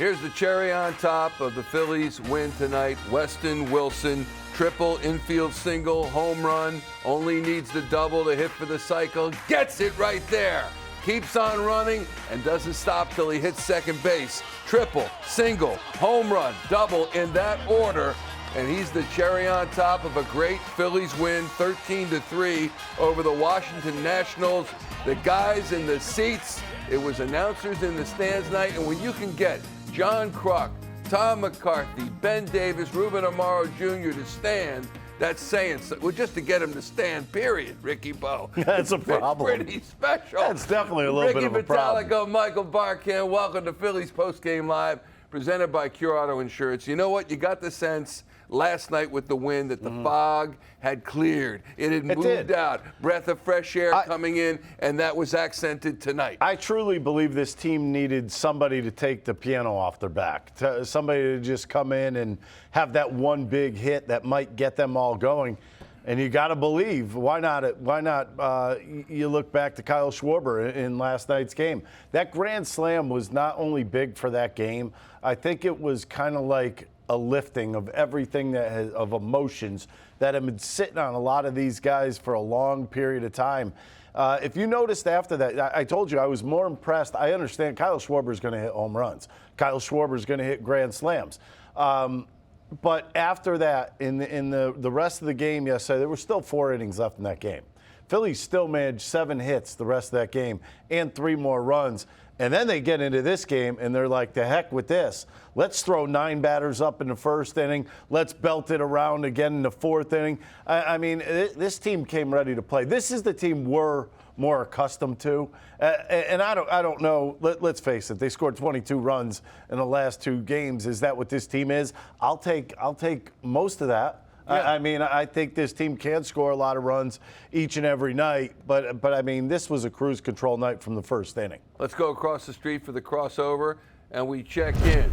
Here's the cherry on top of the Phillies win tonight. Weston Wilson, triple, infield single, home run. Only needs the double to hit for the cycle. Gets it right there. Keeps on running and doesn't stop till he hits second base. Triple, single, home run, double in that order. And he's the cherry on top of a great Phillies win, 13-3 over the Washington Nationals. The guys in the seats, it was announcers in the stands night. And when you can get John Kruk, Tom McCarthy, Ben Davis, Ruben Amaro Jr. to stand, that's saying so. Well, just to get him to stand, period, Ricky Bo. That's a problem. Pretty special. That's definitely a little bit of a problem. Ricky Vitalico, Michael Barkan, welcome to Phillies Postgame Live, presented by Cure Auto Insurance. You know what? You got the sense last night with the win that the fog had cleared. It had moved out. Breath of fresh air coming in, and that was accented tonight. I truly believe this team needed somebody to take the piano off their back, somebody to just come in and have that one big hit that might get them all going. And you got to believe, why not? You look back to Kyle Schwarber in last night's game. That grand slam was not only big for that game, I think it was kind of like a lifting of everything of emotions that have been sitting on a lot of these guys for a long period of time. If you noticed after that, I told you I was more impressed. I understand Kyle Schwarber is going to hit home runs. Kyle Schwarber is going to hit grand slams. But after that, in the rest of the game yesterday, there were still 4 innings left in that game. Phillies still managed 7 hits the rest of that game and 3 more runs. And then they get into this game, and they're like, the heck with this. Let's throw 9 batters up in the first inning. Let's belt it around again in the 4th inning. I mean, this team came ready to play. This is the team we're more accustomed to. And I don't know. Let's face it. They scored 22 runs in the last 2 games. Is that what this team is? I'll take most of that. Yeah. I mean, I think this team can score a lot of runs each and every night, but I mean, this was a cruise control night from the first inning. Let's go across the street for the crossover, and we check in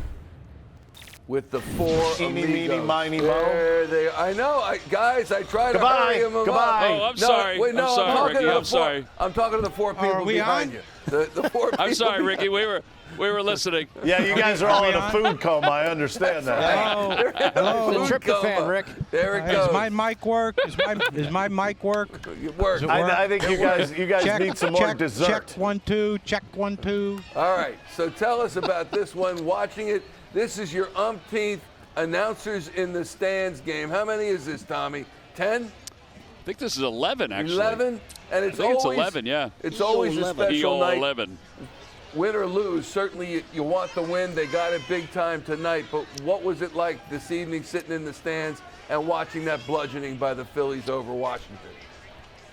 with the 4 Eeny, amigos. meeny, miny, mo. There they are. I know, guys. I tried to Goodbye. hurry them Goodbye. up. Oh, I'm sorry. Wait, no, I'm sorry, Ricky. I'm sorry. I'm talking to the 4 people behind you. The 4 people. I'm sorry, Ricky. We were listening. Yeah, you guys are all in a food coma. I understand that. Hello, tryptophan, Rick. There it goes. Does my mic work? Is my mic work? It works. I think you guys need some more dessert. Check 1 2. Check 1 2. All right. So tell us about this one. Watching it. This is your umpteenth announcers in the stands game. How many is this, Tommy? 10? I think this is 11, actually. 11? And it's I think always, it's 11, yeah. It's always a special night. 11. Win or lose, certainly you want the win. They got it big time tonight. But what was it like this evening sitting in the stands and watching that bludgeoning by the Phillies over Washington?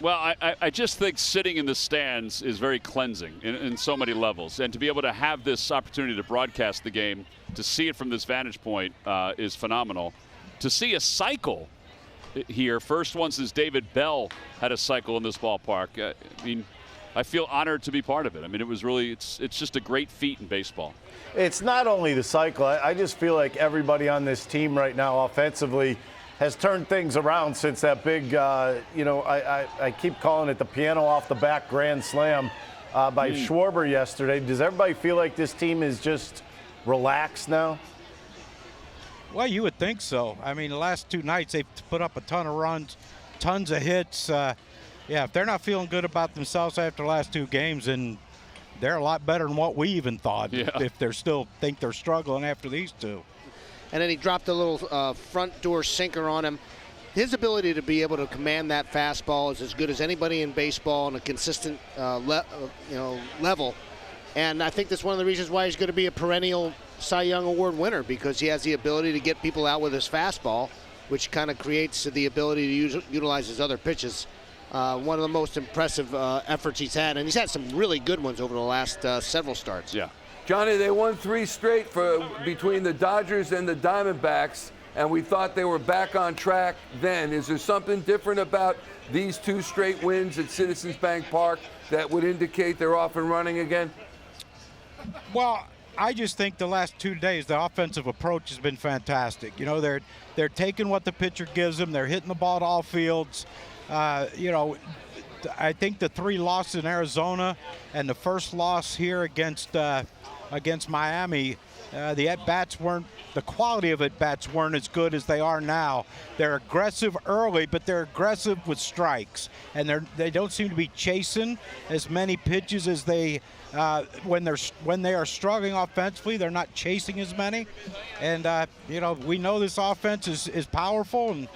Well, I just think sitting in the stands is very cleansing in so many levels. And to be able to have this opportunity to broadcast the game, to see it from this vantage point is phenomenal. To see a cycle here, first one since David Bell had a cycle in this ballpark. I mean, I feel honored to be part of it. I mean, it was really, it's just a great feat in baseball. It's not only the cycle. I just feel like everybody on this team right now offensively has turned things around since that big, I keep calling it the piano off the back grand slam by Schwarber yesterday. Does everybody feel like this team is just relaxed now? Well, you would think so. I mean, the last 2 nights they've put up a ton of runs, tons of hits. Yeah, if they're not feeling good about themselves after the last 2 games, then they're a lot better than what we even thought. Yeah. If they're still think they're struggling after these 2. And then he dropped a little front door sinker on him. His ability to be able to command that fastball is as good as anybody in baseball on a consistent level. And I think that's one of the reasons why he's going to be a perennial Cy Young Award winner, because he has the ability to get people out with his fastball, which kind of creates the ability to utilize his other pitches. One of the most impressive efforts he's had, and he's had some really good ones over the last several starts. Yeah. Johnny, they won 3 straight between the Dodgers and the Diamondbacks, and we thought they were back on track then. Is there something different about these 2 straight wins at Citizens Bank Park that would indicate they're off and running again? Well, I just think the last 2 days the offensive approach has been fantastic. You know, they're taking what the pitcher gives them. They're hitting the ball at all fields. I think the 3 losses in Arizona and the first loss here against Miami the at-bats weren't, the quality of at-bats weren't as good as they are now. They're aggressive early, but they're aggressive with strikes. And they don't seem to be chasing as many pitches as they, when they are struggling offensively, they're not chasing as many. And, we know this offense is powerful, and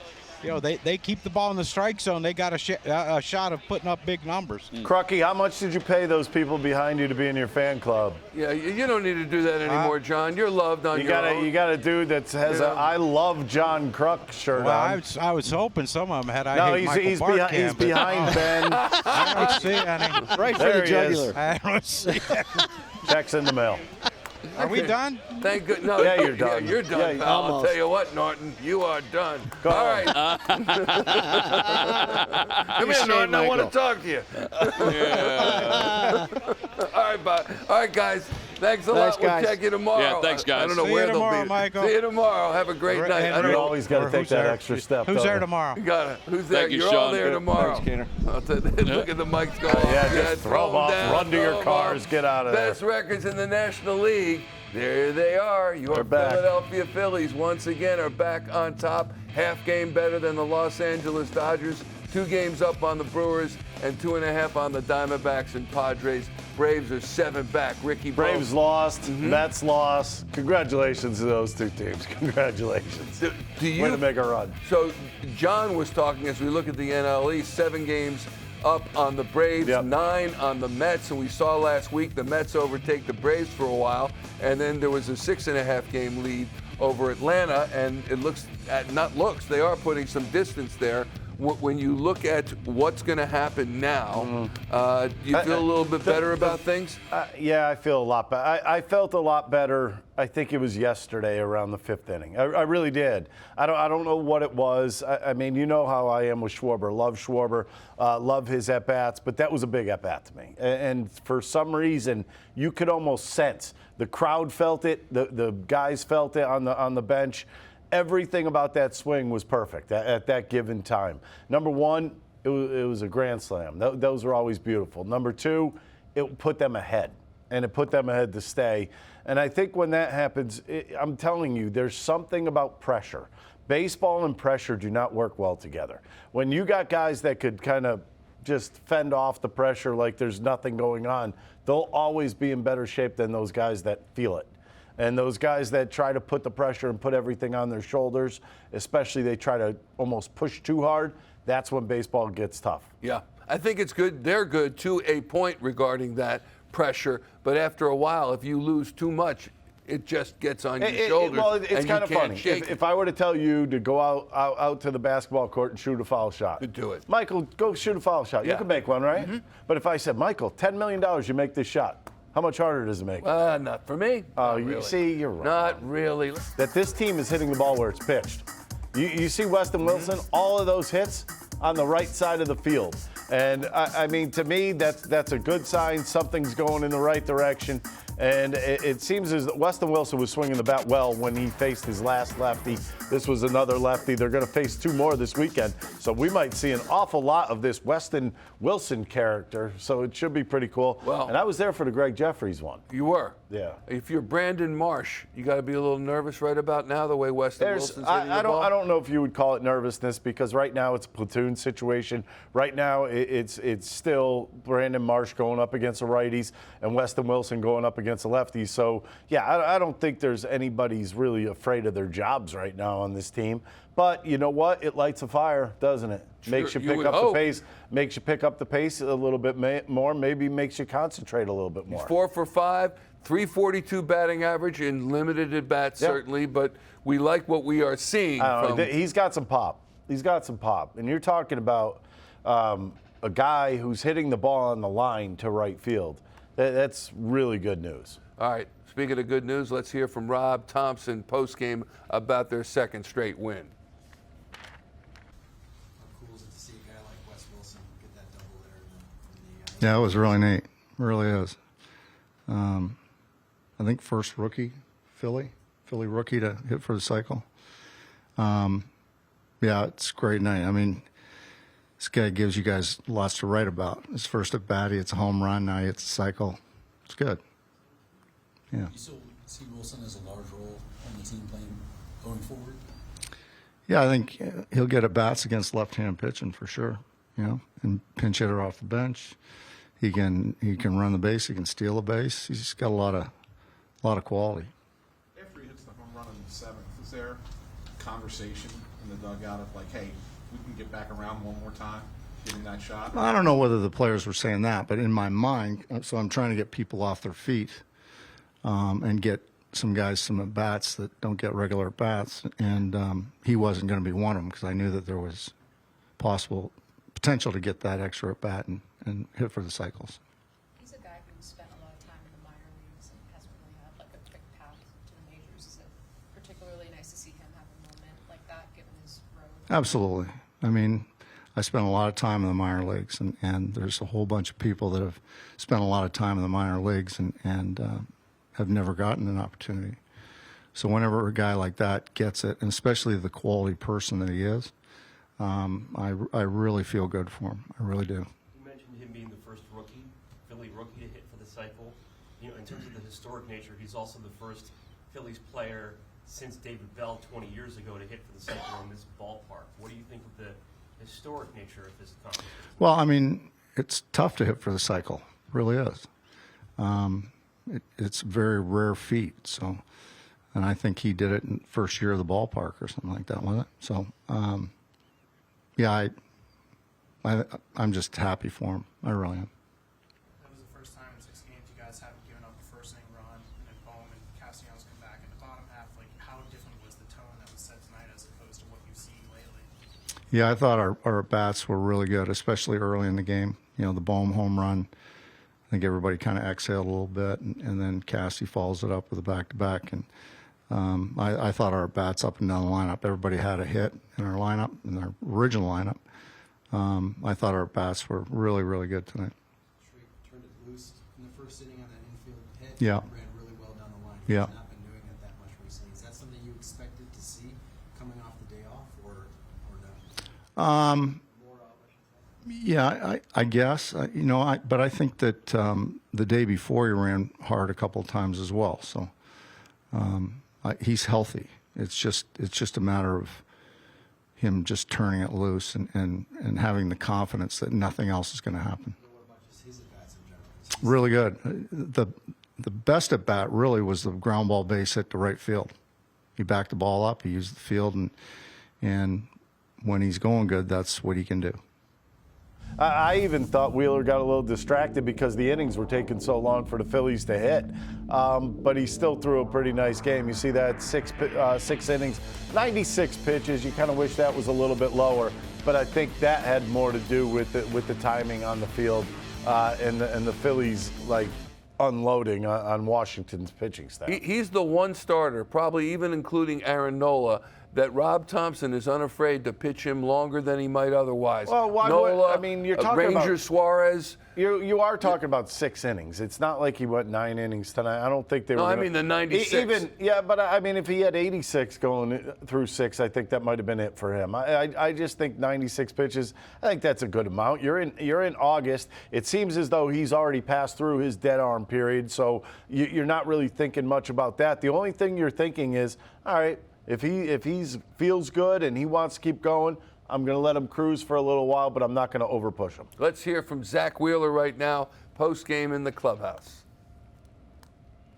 they keep the ball in the strike zone. They got a shot of putting up big numbers. Crucky, how much did you pay those people behind you to be in your fan club? Yeah, you don't need to do that anymore, John. You're loved on your own. You got a dude that has a "I love John Kruk" shirt on. I was hoping some of them had. He's behind Ben. I don't see any. Right for There the he jugular. is. I don't see it. Checks in the mail. Are we done? Thank good. No, Yeah, you're done. Yeah, you're done, Yeah, pal. I'll almost. tell you what, Norton, you are done. Go All on. right. Come here, Norton. I want to talk to you. All right, bye. All right, guys. Thanks a lot. Thanks, guys. We'll check you tomorrow. Yeah, thanks, guys. I don't know See where you they'll tomorrow, be. Michael. See you tomorrow. Have a great night. I don't You know. always got to Or take who's that there? extra step. Who's don't there you? tomorrow? You got it. Who's there? Thank you, You're all Sean. there tomorrow. Thanks, Gainer. Look at the mics go off. Yeah, just throw them off, down, run to throw your 'em cars, off. get out of there. Best records in the National League. There they are. Your They're back. Philadelphia Phillies once again are back on top. Half game better than the Los Angeles Dodgers. 2 games up on the Brewers and 2.5 on the Diamondbacks and Padres. Braves are 7 back. Ricky Braves Bobby. lost, Mets lost. Congratulations to those 2 teams. Congratulations. Do you, Way to make a run. So John was talking as we look at the NL East, 7 games up on the Braves, Yep. 9 on the Mets, and we saw last week the Mets overtake the Braves for a while, and then there was a 6.5 game lead over Atlanta, and it they are putting some distance there. When you look at what's going to happen now, do you feel a little bit better about things? Yeah, I feel a lot better. I felt a lot better. I think it was yesterday around the 5th inning. I really did. I don't know what it was. I mean, you know how I am with Schwarber. Love Schwarber. Love his at-bats. But that was a big at-bat to me. And for some reason, you could almost sense. The crowd felt it. The guys felt it on the bench. Everything about that swing was perfect at that given time. Number one, it was a grand slam. Those are always beautiful. Number 2, it put them ahead, and it put them ahead to stay. And I think when that happens, I'm telling you, there's something about pressure. Baseball and pressure do not work well together. When you got guys that could kind of just fend off the pressure like there's nothing going on, they'll always be in better shape than those guys that feel it. And those guys that try to put the pressure and put everything on their shoulders, especially they try to almost push too hard, that's when baseball gets tough. Yeah, I think it's good. They're good to a point regarding that pressure. But after a while, if you lose too much, it just gets on your shoulders. Well, it's and kind you of can't funny. shake it. If I were to tell you to go out to the basketball court and shoot a foul shot. You'd do it. Michael, go shoot a foul shot. Yeah. You can make one, right? But if I said, Michael, $10 million, you make this shot. How much harder does it make? Not for me. Oh, Not you really. see, you're wrong. Not really. That this team is hitting the ball where it's pitched. You see Weston Wilson, all of those hits on the right side of the field. And I mean, to me, that's a good sign. Something's going in the right direction. And it seems as Weston Wilson was swinging the bat well when he faced his last lefty. This was another lefty. They're going to face 2 more this weekend. So we might see an awful lot of this Weston Wilson character. So it should be pretty cool. Well, and I was there for the Greg Jeffries one. You were. Yeah. If you're Brandon Marsh, you got to be a little nervous right about now, the way Weston Wilson's hitting the ball. I don't know if you would call it nervousness because right now it's a platoon situation. Right now it's still Brandon Marsh going up against the righties and Weston Wilson going up against the lefties. So yeah, I don't think there's anybody's really afraid of their jobs right now on this team. But you know what? It lights a fire, doesn't it? Makes you you pick would up hope. the pace. Makes you pick up the pace a little bit more. Maybe makes you concentrate a little bit more. 4 for 5, 342 batting average in limited at bats, Yeah. certainly, but we like what we are seeing. I don't know. From, He's got some pop. He's got some pop. And you're talking about a guy who's hitting the ball on the line to right field. That's really good news. all right, speaking of good news, let's hear from Rob Thomson postgame about their 2nd straight win. How cool is it to see a guy like Wes Wilson get that double there? Yeah, it was really neat. It really is. I think first rookie, Phillie rookie to hit for the cycle. Yeah, it's a great night. I mean, this guy gives you guys lots to write about. His first at bat, he hits a home run. Now he hits a cycle. It's good. Yeah. You still see Wilson as a large role on the team playing going forward? Yeah, I think he'll get at bats against left-hand pitching for sure. And pinch hitter off the bench. He can run the base. He can steal a base. He's got a lot of quality. After he hits the home run in the seventh, is there conversation in the dugout of like, hey, we can get back around one more time, give him that shot? I don't know whether the players were saying that, but in my mind, so I'm trying to get people off their feet and get some guys some at bats that don't get regular at bats, and he wasn't going to be one of them because I knew that there was potential to get that extra at bat and hit for the cycles. He's a guy who spent a lot of time in the minor leagues and hasn't really had like a quick path to the majors. Is it particularly nice to see him have a moment like that given his road? Absolutely. I mean, I spent a lot of time in the minor leagues, and there's a whole bunch of people that have spent a lot of time in the minor leagues and have never gotten an opportunity. So whenever a guy like that gets it, and especially the quality person that he is, I really feel good for him. I really do. You mentioned him being the first Philly rookie to hit for the cycle. In terms of the historic nature, he's also the first Phillies player since David Bell 20 years ago to hit for the cycle in this ballpark. What do you think of the historic nature of this accomplishment? Well, I mean, it's tough to hit for the cycle. It really is. It's a very rare feat. So, and I think he did it in the first year of the ballpark or something like that, wasn't it? So, yeah, I'm just happy for him. I really am. That was the first time in 6 games you guys haven't given up a first-inning run, and then Bohm and Castellanos come back in the bottom half. Like, how different was the tone that was set tonight as opposed to what you've seen lately? Yeah, I thought our bats were really good, especially early in the game. The Bohm home run, I think everybody kind of exhaled a little bit, and then Cassie follows it up with a back-to-back. And I thought our bats up and down the lineup, everybody had a hit in our lineup, in our original lineup. I thought our bats were really, really good tonight. Schreck turned it loose in the first inning on that infield hit. Yeah. Ran really well down the line. Yeah. He's not been doing it that much recently. Is that something you expected to see coming off the day off, or no? Yeah, I guess. But I think that the day before he ran hard a couple of times as well. So he's healthy. It's just a matter of him just turning it loose and having the confidence that nothing else is going to happen. What about just his at-bats in general? Really good. The best at bat really was the ground ball base hit to right field. He backed the ball up. He used the field, and when he's going good, that's what he can do. I even thought Wheeler got a little distracted because the innings were taking so long for the Phillies to hit. But he still threw a pretty nice game. You see that six innings, 96 pitches. You kind of wish that was a little bit lower. But I think that had more to do with the timing on the field and the Phillies unloading on Washington's pitching staff. He's the one starter, probably even including Aaron Nola, that Rob Thomson is unafraid to pitch him longer than he might otherwise. Well, why Nola, I mean, you're talking Ranger about Suarez. You are talking about 6 innings. It's not like he went 9 innings tonight. I don't think they were. No, I mean the 96. But I mean, if he had 86 going through 6, I think that might have been it for him. I just think 96 pitches. I think that's a good amount. You're in August. It seems as though he's already passed through his dead arm period, so you're not really thinking much about that. The only thing you're thinking is, all right, if he feels good and he wants to keep going, I'm going to let him cruise for a little while, but I'm not going to overpush him. Let's hear from Zack Wheeler right now, post-game in the clubhouse.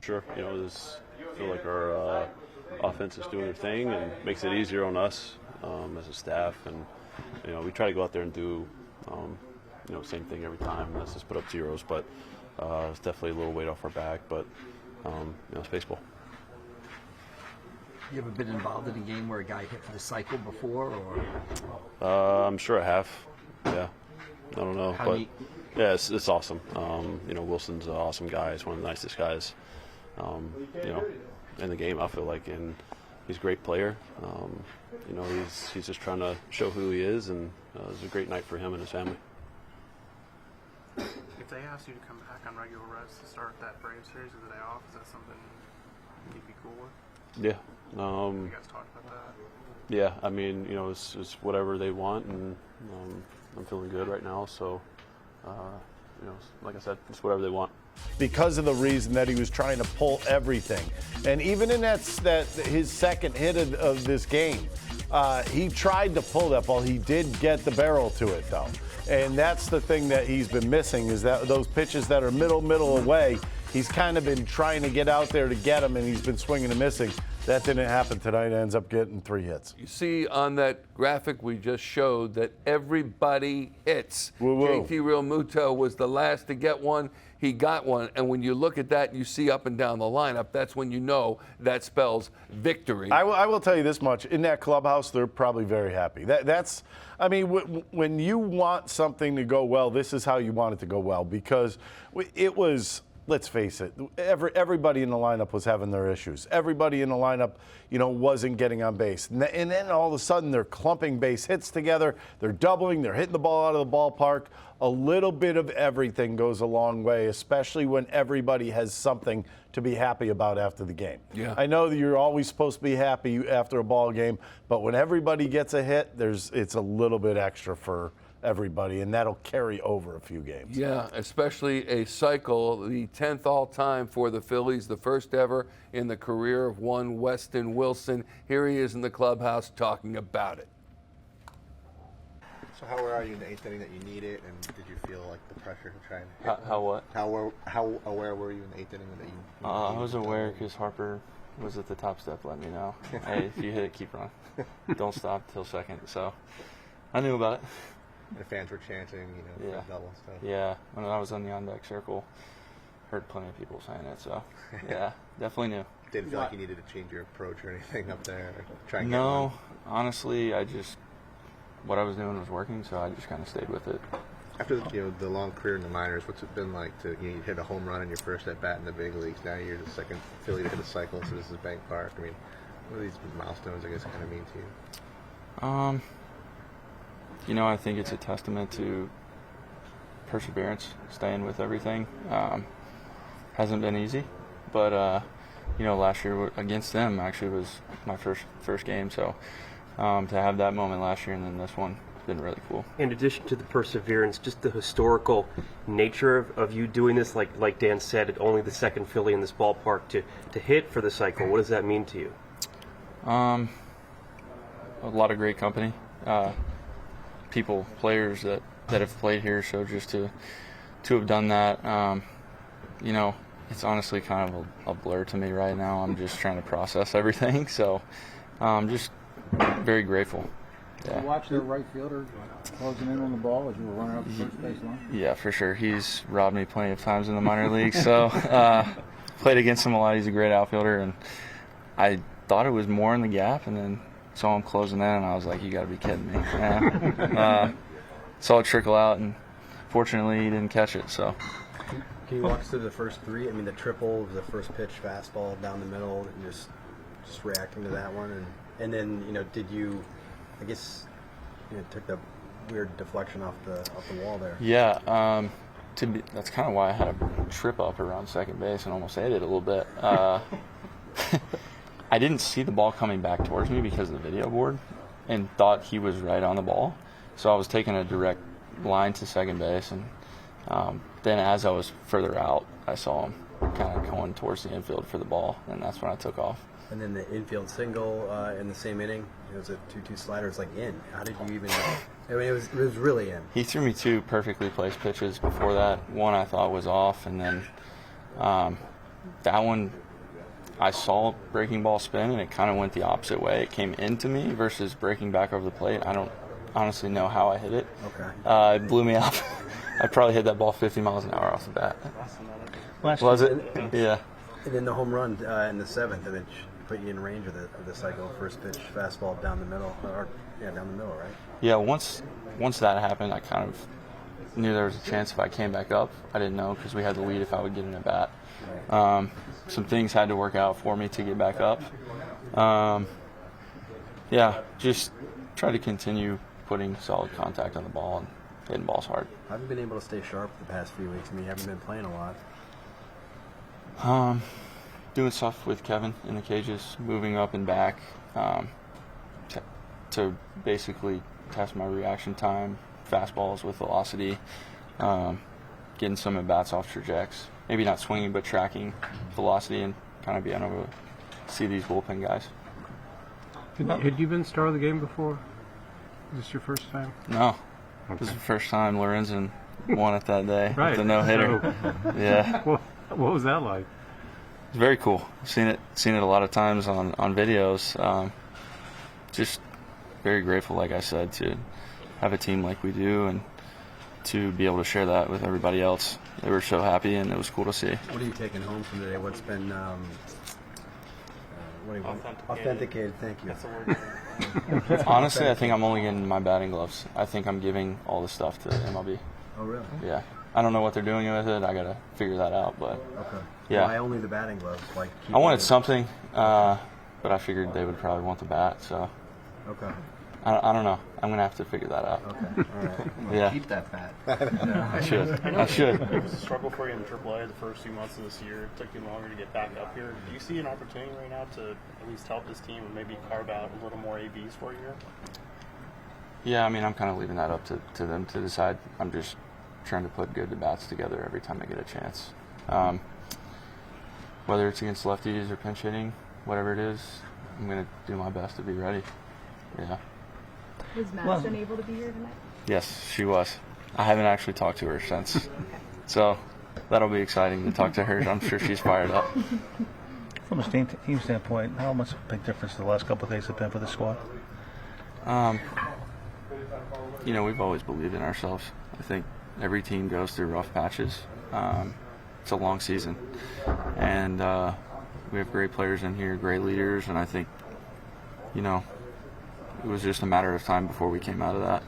Sure, I feel like our offense is doing their thing and makes it easier on us as a staff. And we try to go out there and do same thing every time. Let's just put up zeros, but it's definitely a little weight off our back. But it's baseball. You ever been involved in a game where a guy hit for the cycle before, or? I'm sure I have. Yeah, I don't know, but yeah, it's awesome. Wilson's an awesome guy. He's one of the nicest guys. In the game, I feel like, and he's a great player. He's just trying to show who he is, and it was a great night for him and his family. If they asked you to come back on regular rest to start that Braves series with the day off, is that something you'd be cool with? Yeah. You guys talked about that? Yeah, I mean, it's whatever they want, and I'm feeling good right now. So, like I said, it's whatever they want. because of the reason that he was trying to pull everything. And even in that his second hit of this game, he tried to pull that ball. He did get the barrel to it, though. And that's the thing that he's been missing, is that those pitches that are middle away, he's kind of been trying to get out there to get them, and he's been swinging and missing. That didn't happen tonight. Ends up getting 3 hits. You see on that graphic we just showed that everybody hits. Woo-woo. JT Realmuto was the last to get one. He got one, and when you look at that, you see up and down the lineup, that's when you know that spells victory. I will tell you this much. In that clubhouse, they're probably very happy. When you want something to go well, this is how you want it to go well, because it was, let's face it, everybody in the lineup was having their issues. Everybody in the lineup, wasn't getting on base. And then all of a sudden, they're clumping base hits together. They're doubling. They're hitting the ball out of the ballpark. A little bit of everything goes a long way, especially when everybody has something to be happy about after the game. Yeah. I know that you're always supposed to be happy after a ball game, but when everybody gets a hit, it's a little bit extra for everybody, and that'll carry over a few games. Yeah, especially a cycle, the 10th all-time for the Phillies, the first ever in the career of one Weston Wilson. Here he is in the clubhouse talking about it. So how are you in the 8th inning that you need it, and did you feel like the pressure to try and hit? How what? How aware were you in the 8th inning that you I was aware because Harper was at the top step letting me know, hey, if you hit it, keep running. Don't stop till second. So I knew about it. The fans were chanting, for the double and stuff. Yeah, when I was on the on-deck circle, heard plenty of people saying it, so yeah, definitely knew. Didn't feel like you needed to change your approach or anything up there? Or try and No, honestly, what I was doing was working, so I just kind of stayed with it. After the long career in the minors, what's it been like to you hit a home run in your first at bat in the big leagues? Now you're the second Philly to hit a cycle, so this is Bank Park. I mean, what do these milestones, I guess, kind of mean to you? I think it's a testament to perseverance, staying with everything. Hasn't been easy, but last year against them actually was my first game, so to have that moment last year and then this one has been really cool. In addition to the perseverance, just the historical nature of you doing this, like Dan said, only the second Philly in this ballpark to hit for the cycle. What does that mean to you? A lot of great company. Players that have played here, so just to have done that, it's honestly kind of a blur to me right now. I'm just trying to process everything, so just very grateful. Yeah. Did you watch the right fielder closing in on the ball as you were running up the first base line? Yeah, for sure. He's robbed me plenty of times in the minor leagues, so played against him a lot. He's a great outfielder, and I thought it was more in the gap, and then saw him closing in, and I was like, you got to be kidding me. Yeah. Saw it trickle out, and fortunately he didn't catch it. So. Can you walk us through the first three? I mean, the triple, the first pitch fastball down the middle, and just reacting to that one. And then, did you, I guess, took the weird deflection off the wall there. Yeah. That's kind of why I had a trip up around second base and almost ate it a little bit. I didn't see the ball coming back towards me because of the video board and thought he was right on the ball. So I was taking a direct line to second base, and then as I was further out, I saw him kind of going towards the infield for the ball, and that's when I took off. And then the infield single in the same inning, it was a 2-2 slider. It's like in. How did you even? I mean, it was really in. He threw me 2 perfectly placed pitches before that. One I thought was off, and then that one I saw breaking ball spin, and it kind of went the opposite way. It came into me versus breaking back over the plate. I don't honestly know how I hit it. Okay. It blew me up. I probably hit that ball 50 miles an hour off the bat. Was it? Yeah. And then the home run in the 7th, and it put you in range of the cycle. First pitch fastball down the middle, down the middle, right? Yeah. Once that happened, I kind of knew there was a chance if I came back up. I didn't know because we had the lead if I would get in at bat. Some things had to work out for me to get back up. Just try to continue putting solid contact on the ball and hitting balls hard. How have you been able to stay sharp the past few weeks? I mean, you haven't been playing a lot. Doing stuff with Kevin in the cages, moving up and back to basically test my reaction time, fastballs with velocity, getting some at-bats off trajects. maybe not swinging, but tracking velocity and kind of being able to see these bullpen guys. Had you been star of the game before? Is this your first time? No. Okay. This is the first time Lorenzen won it that day Right. with the no-hitter. So, yeah. What was that like? It's very cool. Seen it a lot of times on videos. Just very grateful, like I said, to have a team like we do and to be able to share that with everybody else. They were so happy, and it was cool to see. What are you taking home from today? What's been authenticated? Thank you. That's the word. Honestly, I think I'm only getting my batting gloves. I think I'm giving all the stuff to MLB. Oh, really? Yeah. I don't know what they're doing with it. I got to figure that out. But okay. Yeah. Why only the batting gloves? Like I wanted something, but I figured they would probably want the bat. So. Okay. I don't know. I'm going to have to figure that out. Okay. All right. Yeah. Keep that bat. I should. I should. It was a struggle for you in AAA the first few months of this year. It took you longer to get back up here. Do you see an opportunity right now to at least help this team and maybe carve out a little more ABs for you here? Yeah, I mean, I'm kind of leaving that up to them to decide. I'm just trying to put good bats together every time I get a chance. Whether it's against lefties or pinch hitting, whatever it is, I'm going to do my best to be ready. Yeah. Was Madison able to be here tonight? Yes, she was. I haven't actually talked to her since. So that'll be exciting to talk to her. I'm sure she's fired up. From a team standpoint, how much of a big difference the last couple of days have been for the squad? You know, we've always believed in ourselves. I think every team goes through rough patches. It's a long season. And we have great players in here, great leaders, and I think, you know, it was just a matter of time before we came out of that.